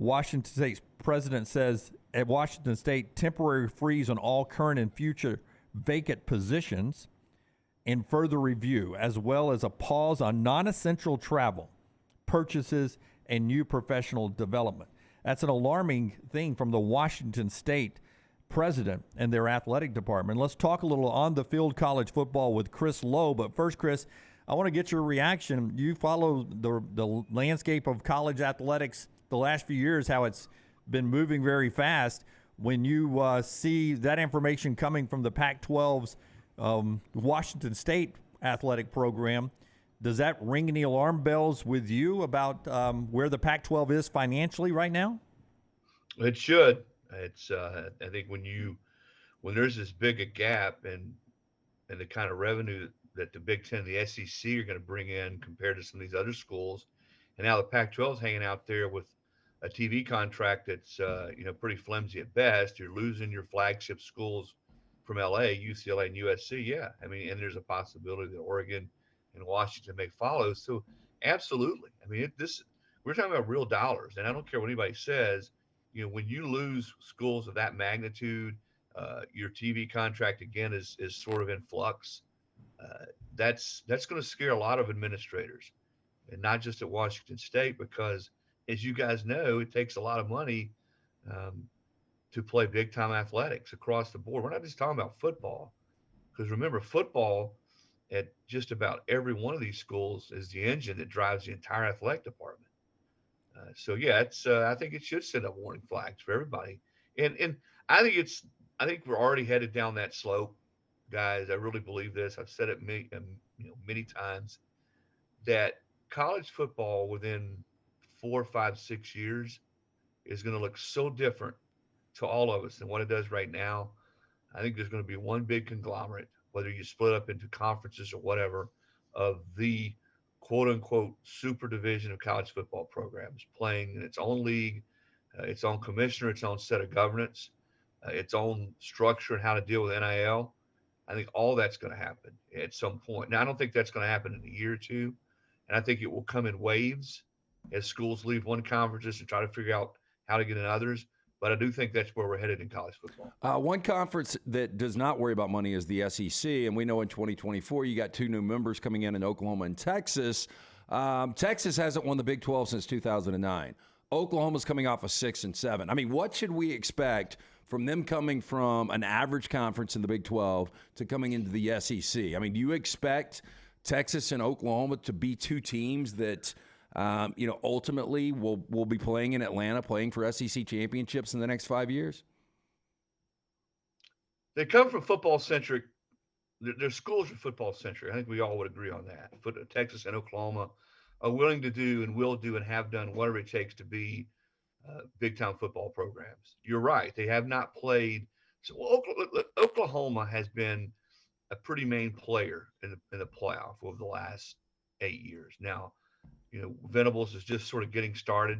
Washington State's president says at Washington State, temporary freeze on all current and future vacant positions in further review, as well as a pause on non-essential travel, purchases, and new professional development. That's an alarming thing from the Washington State president and their athletic department. Let's talk a little on-the-field college football with Chris Lowe. But first, Chris, I want to get your reaction. You follow the landscape of college athletics the last few years, how it's been moving very fast. When you see that information coming from the Pac-12's Washington State athletic program, does that ring any alarm bells with you about where the Pac-12 is financially right now? It should. It's I think when there's this big a gap and the kind of revenue that the Big Ten and the SEC are going to bring in compared to some of these other schools, and now the Pac-12 is hanging out there with a TV contract that's pretty flimsy at best. You're losing your flagship schools from LA, UCLA, and USC. Yeah, I mean, and there's a possibility that Oregon and Washington may follow. So, absolutely. I mean, we're talking about real dollars, and I don't care what anybody says. When you lose schools of that magnitude, your TV contract again is sort of in flux. That's going to scare a lot of administrators, and not just at Washington State, because as you guys know, it takes a lot of money to play big time athletics across the board. We're not just talking about football, because remember, football at just about every one of these schools is the engine that drives the entire athletic department. So yeah, it's I think it should send up warning flags for everybody, and I think we're already headed down that slope, guys. I really believe this. I've said it many times that college football within 4, 5, 6 years is going to look so different to all of us than what it does right now. I think there's going to be one big conglomerate, whether you split up into conferences or whatever, of the quote unquote super division of college football programs playing in its own league, its own commissioner, its own set of governance, its own structure and how to deal with NIL. I think all that's going to happen at some point. Now, I don't think that's going to happen in a year or two. And I think it will come in waves as schools leave one conferences and try to figure out how to get in others. But I do think that's where we're headed in college football. One conference that does not worry about money is the SEC, and we know in 2024 you got two new members coming in Oklahoma and Texas. Texas hasn't won the Big 12 since 2009. Oklahoma's coming off a 6-7. I mean, what should we expect from them coming from an average conference in the Big 12 to coming into the SEC? I mean, do you expect Texas and Oklahoma to be two teams that ultimately will be playing in Atlanta, playing for SEC championships in the next 5 years? They come from football centric. Their schools are football centric. I think we all would agree on that. Texas and Oklahoma are willing to do and will do and have done whatever it takes to be big time football programs. You're right. They have not played. So Oklahoma has been a pretty main player in the playoff over the last 8 years. Now, Venables is just sort of getting started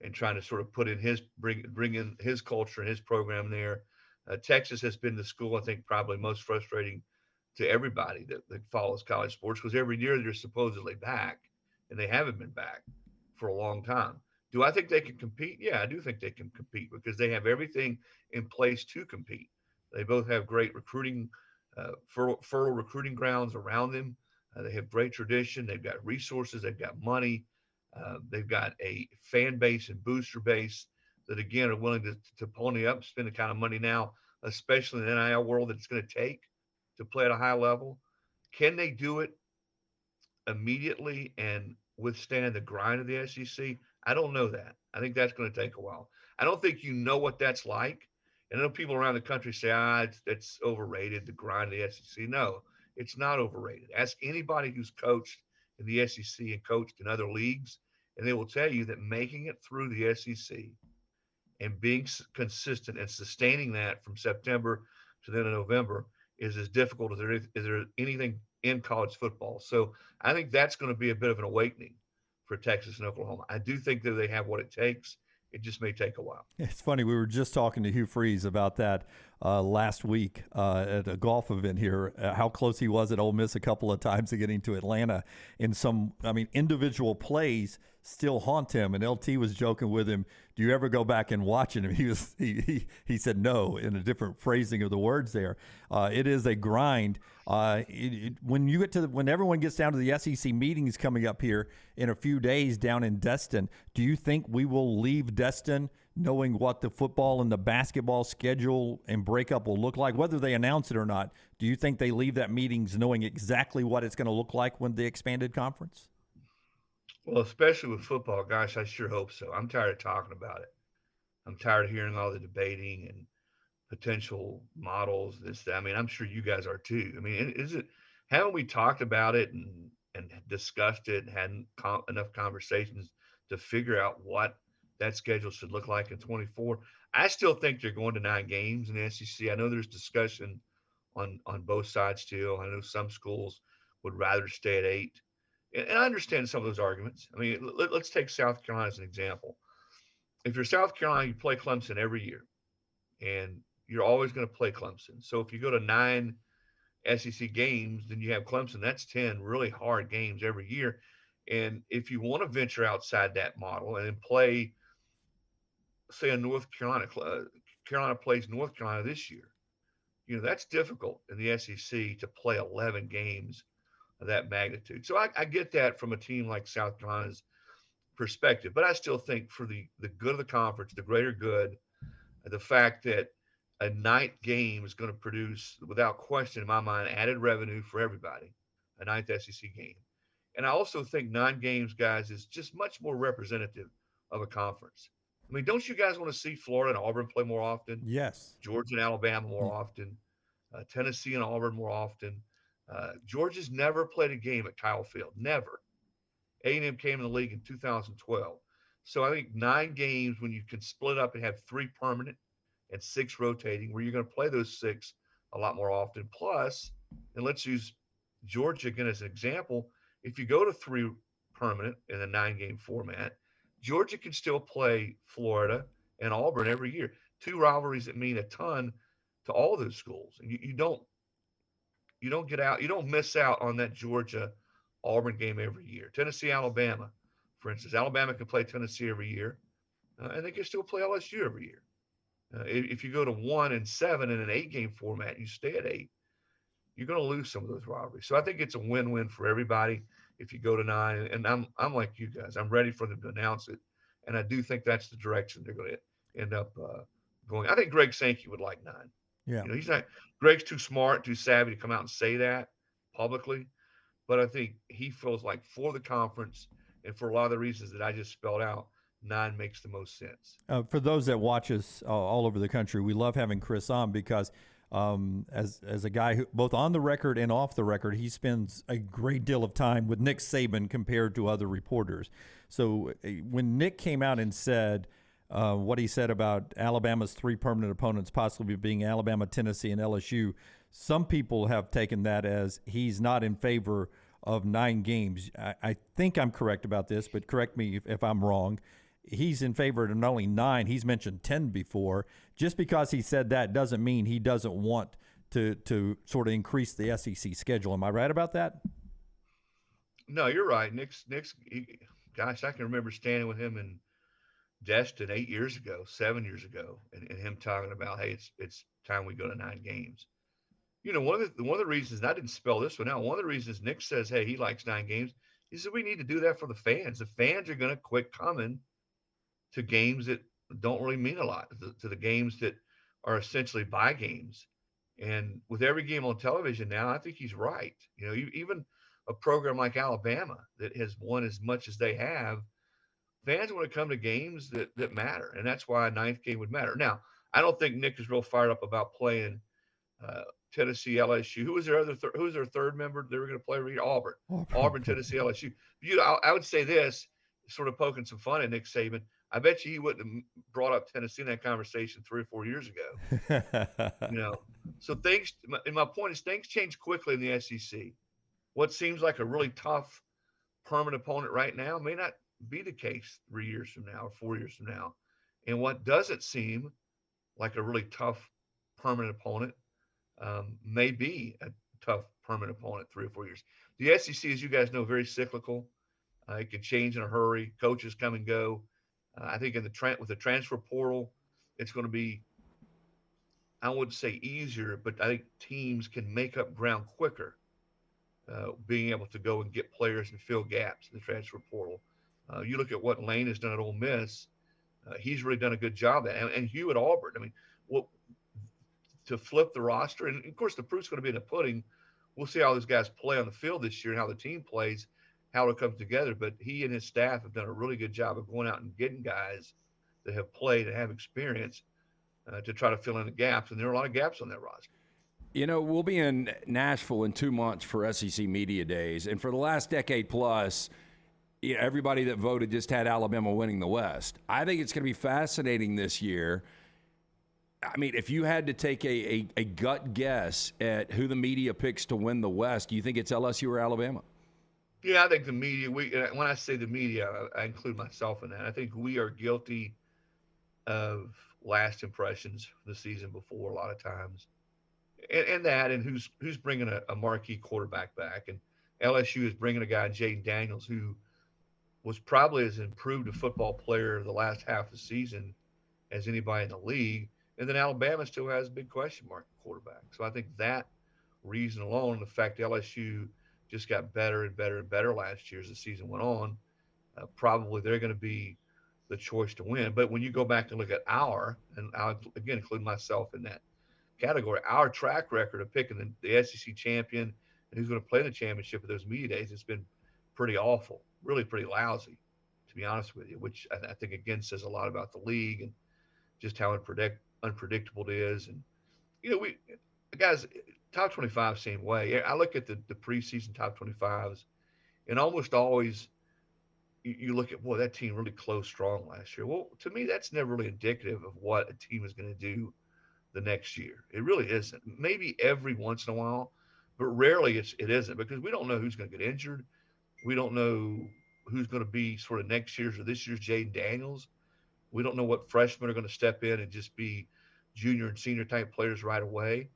and trying to sort of put in bring in his culture and his program there. Texas has been the school, I think, probably most frustrating to everybody that follows college sports, because every year they're supposedly back and they haven't been back for a long time. Do I think they can compete? Yeah, I do think they can compete because they have everything in place to compete. They both have great recruiting, fertile recruiting grounds around them. They have great tradition. They've got resources. They've got money. They've got a fan base and booster base that, again, are willing to pony up, spend the kind of money now, especially in the NIL world, that it's going to take to play at a high level. Can they do it immediately and withstand the grind of the SEC? I don't know that. I think that's going to take a while. I don't think you know what that's like. And I know people around the country say, it's overrated, the grind of the SEC. No, it's not overrated. Ask anybody who's coached in the SEC and coached in other leagues, and they will tell you that making it through the SEC and being consistent and sustaining that from September to the end of November is as difficult as there anything in college football. So I think that's going to be a bit of an awakening for Texas and Oklahoma. I do think that they have what it takes. It just may take a while. It's funny. We were just talking to Hugh Freeze about that last week at a golf event here, how close he was at Ole Miss a couple of times to getting to Atlanta. In some, I mean, individual plays still haunt him. And LT was joking with him, do you ever go back and watch it? And he said no, in a different phrasing of the words there. It is a grind. When everyone gets down to the SEC meetings coming up here in a few days down in Destin, do you think we will leave Destin knowing what the football and the basketball schedule and breakup will look like, whether they announce it or not? Do you think they leave that meetings knowing exactly what it's going to look like when the expanded conference? Well, especially with football, gosh, I sure hope so. I'm tired of talking about it. I'm tired of hearing all the debating and potential models. I mean, I'm sure you guys are too. I mean, haven't we talked about it and discussed it and had enough conversations to figure out what that schedule should look like in 24? I still think they're going to 9 games in the SEC. I know there's discussion on both sides still. I know some schools would rather stay at 8. And I understand some of those arguments. I mean, let's take South Carolina as an example. If you're South Carolina, you play Clemson every year, and you're always going to play Clemson. So if you go to 9 SEC games, then you have Clemson. That's 10 really hard games every year. And if you want to venture outside that model and play, say, a North Carolina, Carolina plays North Carolina this year, that's difficult in the SEC to play 11 games of that magnitude. So I get that from a team like South Carolina's perspective, but I still think for the good of the conference, the greater good, the fact that a 9th game is going to produce, without question in my mind, added revenue for everybody, a 9th SEC game. And I also think 9 games, guys, is just much more representative of a conference. I mean, don't you guys want to see Florida and Auburn play more often? Yes. Georgia and Alabama more often, Tennessee and Auburn more often. Georgia's never played a game at Kyle Field, never. A&M came in the league in 2012. So I think 9 games, when you can split up and have 3 permanent and 6 rotating, where you're going to play those 6 a lot more often. Plus, and let's use Georgia again as an example, if you go to 3 permanent in a 9-game format, Georgia can still play Florida and Auburn every year. 2 rivalries that mean a ton to all those schools. And you don't miss out on that Georgia Auburn game every year. Tennessee, Alabama, for instance. Alabama can play Tennessee every year, and they can still play LSU every year. If you go to 1 and 7 in an 8-game format, and you stay at 8, you're going to lose some of those rivalries. So I think it's a win-win for everybody if you go to 9. And I'm like you guys. I'm ready for them to announce it, and I do think that's the direction they're going to end up going. I think Greg Sankey would like 9. Yeah. He's not. Greg's too smart, too savvy to come out and say that publicly. But I think he feels like for the conference and for a lot of the reasons that I just spelled out, 9 makes the most sense. For those that watch us all over the country, we love having Chris on because as a guy who both on the record and off the record, he spends a great deal of time with Nick Saban compared to other reporters. So when Nick came out and said what he said about Alabama's 3 permanent opponents possibly being Alabama, Tennessee, and LSU, some people have taken that as he's not in favor of 9 games. I think I'm correct about this, but correct me if I'm wrong. He's in favor of not only 9, he's mentioned 10 before. Just because he said that doesn't mean he doesn't want to sort of increase the SEC schedule. Am I right about that? No, you're right. Gosh, I can remember standing with him in Destin 8 years ago, 7 years ago, and him talking about, hey, it's time we go to 9 games. One of the reasons, and I didn't spell this one out, one of the reasons Nick says, hey, he likes 9 games, he said we need to do that for the fans. The fans are going to quit coming to games that don't really mean a lot, to the games that are essentially buy games. And with every game on television now, I think he's right. Even a program like Alabama that has won as much as they have, fans want to come to games that matter. And that's why a 9th game would matter. Now, I don't think Nick is real fired up about playing Tennessee, LSU. Who was their third member they were going to play? Auburn, Tennessee, LSU. I would say this, sort of poking some fun at Nick Saban. I bet you he wouldn't have brought up Tennessee in that conversation 3 or 4 years ago. So my point is things change quickly in the SEC. What seems like a really tough permanent opponent right now may not be the case 3 years from now or 4 years from now. And what doesn't seem like a really tough permanent opponent, may be a tough permanent opponent 3 or 4 years. The SEC, as you guys know, very cyclical. It can change in a hurry. Coaches come and go. I think with the transfer portal, it's going to be, I wouldn't say easier, but I think teams can make up ground quicker, being able to go and get players and fill gaps in the transfer portal. You look at what Lane has done at Ole Miss. He's really done a good job at that. And Hugh at Auburn. I mean, what to flip the roster, and of course the proof's going to be in the pudding. We'll see how those guys play on the field this year and how the team plays, how it comes together. But he and his staff have done a really good job of going out and getting guys that have played and have experience, to try to fill in the gaps. And there are a lot of gaps on that roster. You know, we'll be in Nashville in 2 months for SEC Media Days. And for the last decade plus, everybody that voted just had Alabama winning the West. I think it's going to be fascinating this year. I mean, if you had to take a gut guess at who the media picks to win the West, do you think it's LSU or Alabama? Yeah, I think the media, when I say the media, I include myself in that. I think we are guilty of last impressions the season before a lot of times. And who's bringing a marquee quarterback back. And LSU is bringing a guy, Jaden Daniels, who was probably as improved a football player the last half of the season as anybody in the league. And then Alabama still has a big question mark at quarterback. So I think that reason alone, the fact LSU just got better and better and better last year as the season went on, probably they're going to be the choice to win. But when you go back and look at and I'll again include myself in that category, our track record of picking the SEC champion and who's going to play the championship at those media days, it's been pretty awful, really pretty lousy, to be honest with you, which I think, again, says a lot about the league and just how unpredictable it is. And, guys, top 25, same way. I look at the preseason top 25s, and almost always you look at, boy, that team really closed strong last year. Well, to me, that's never really indicative of what a team is going to do the next year. It really isn't. Maybe every once in a while, but rarely it isn't, because we don't know who's going to get injured. We don't know who's going to be sort of next year's or this year's Jaden Daniels. We don't know what freshmen are going to step in and just be junior and senior type players right away.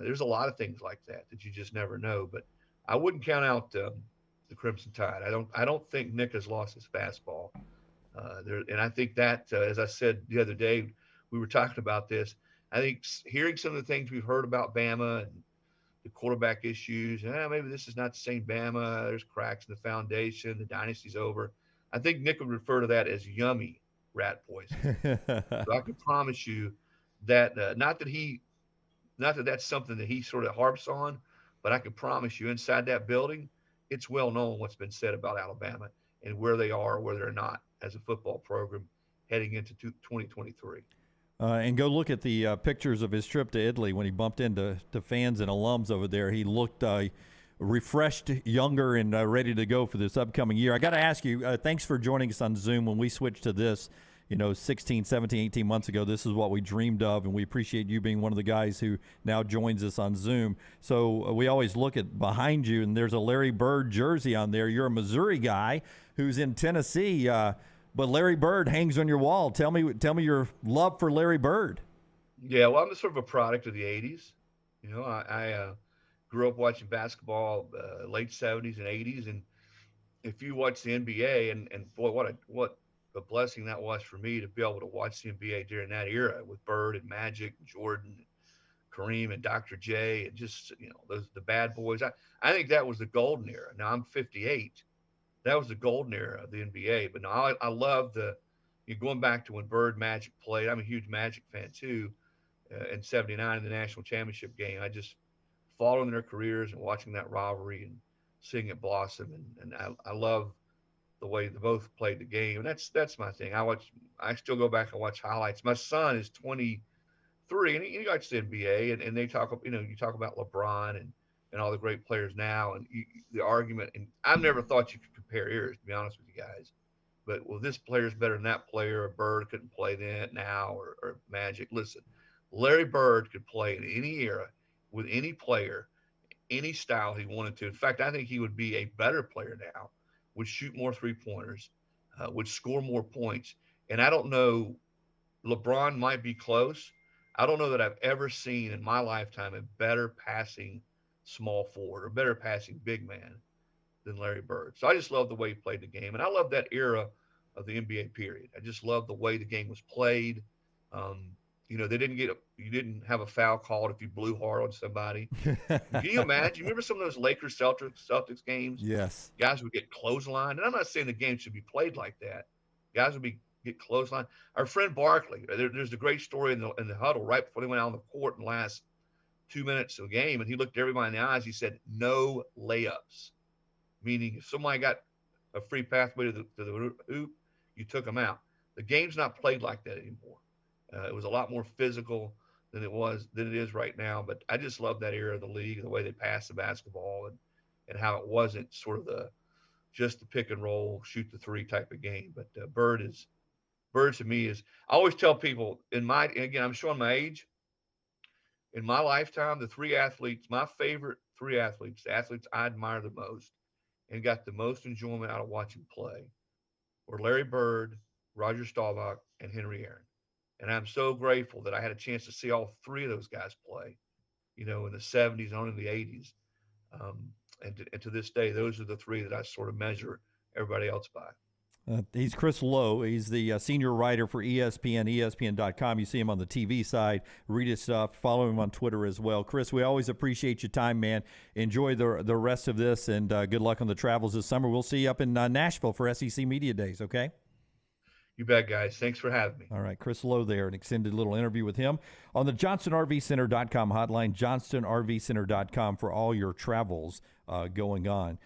There's a lot of things like that you just never know. But I wouldn't count out the Crimson Tide. I don't think Nick has lost his fastball. And I think that, as I said the other day, we were talking about this. I think hearing some of the things we've heard about Bama and the quarterback issues, maybe this is not the same Bama. There's cracks in the foundation. The dynasty's over. I think Nick would refer to that as yummy rat poison. So I can promise you that not that that's something that he sort of harps on, but I can promise you inside that building, it's well known what's been said about Alabama and where they are or where they're not as a football program heading into 2023. And go look at the pictures of his trip to Italy when he bumped into fans and alums over there. He looked refreshed, younger, and ready to go for this upcoming year. I got to ask you, thanks for joining us on Zoom. When we switched to this, 16, 17, 18 months ago, this is what we dreamed of, and we appreciate you being one of the guys who now joins us on Zoom. So we always look at behind you, and there's a Larry Bird jersey on there. You're a Missouri guy who's in Tennessee, but Larry Bird hangs on your wall. Tell me your love for Larry Bird. Yeah, well, I'm sort of a product of the 80s. I grew up watching basketball, late 70s and 80s. And if you watch the NBA, and boy, what a blessing that was for me to be able to watch the NBA during that era with Bird and Magic and Jordan, and Kareem and Dr. J, and just, the bad boys. I think that was the golden era. Now I'm 58. That was the golden era of the NBA. But no, I love going back to when Bird, Magic played. I'm a huge Magic fan too. In '79 in the national championship game, I just following their careers and watching that rivalry and seeing it blossom. And I love the way they both played the game. And that's my thing. I still go back and watch highlights. My son is 23 and he likes the NBA, and they talk, you talk about LeBron and all the great players now, and the argument, and I've never thought you could compare eras, to be honest with you guys. But, well, this player's better than that player, or Bird couldn't play then now, or Magic. Listen, Larry Bird could play in any era with any player, any style he wanted to. In fact, I think he would be a better player now, would shoot more three-pointers, would score more points. And I don't know, LeBron might be close. I don't know that I've ever seen in my lifetime a better passing small forward or better passing big man than Larry Bird. So I just love the way he played the game, and I love that era of the NBA period. I just love the way the game was played. Um, they didn't you didn't have a foul called if you blew hard on somebody. Can you imagine? You remember some of those Lakers Celtics games? Yes. Guys would get clotheslined, and I'm not saying the game should be played like that. Guys would get clotheslined. Our friend Barkley, there's a great story in the huddle right before they went out on the court in the last 2 minutes of the game, and he looked everybody in the eyes. He said, "No layups," meaning if somebody got a free pathway to the hoop, you took them out. The game's not played like that anymore. It was a lot more physical than it is right now. But I just love that era of the league, the way they passed the basketball, and how it wasn't sort of just the pick and roll, shoot the three type of game. But Bird to me is. I always tell people and again, I'm showing my age. In my lifetime, my favorite three athletes, the athletes I admire the most and got the most enjoyment out of watching play were Larry Bird, Roger Staubach, and Henry Aaron. And I'm so grateful that I had a chance to see all three of those guys play, in the 70s and on in the 80s. And to this day, those are the three that I sort of measure everybody else by. He's Chris Lowe. He's the senior writer for ESPN, ESPN.com. You see him on the TV side. Read his stuff. Follow him on Twitter as well. Chris, we always appreciate your time, man. Enjoy the rest of this, and good luck on the travels this summer. We'll see you up in Nashville for SEC Media Days, okay? You bet, guys. Thanks for having me. All right, Chris Lowe there, an extended little interview with him on the JohnstonRVCenter.com hotline, JohnstonRVCenter.com for all your travels going on.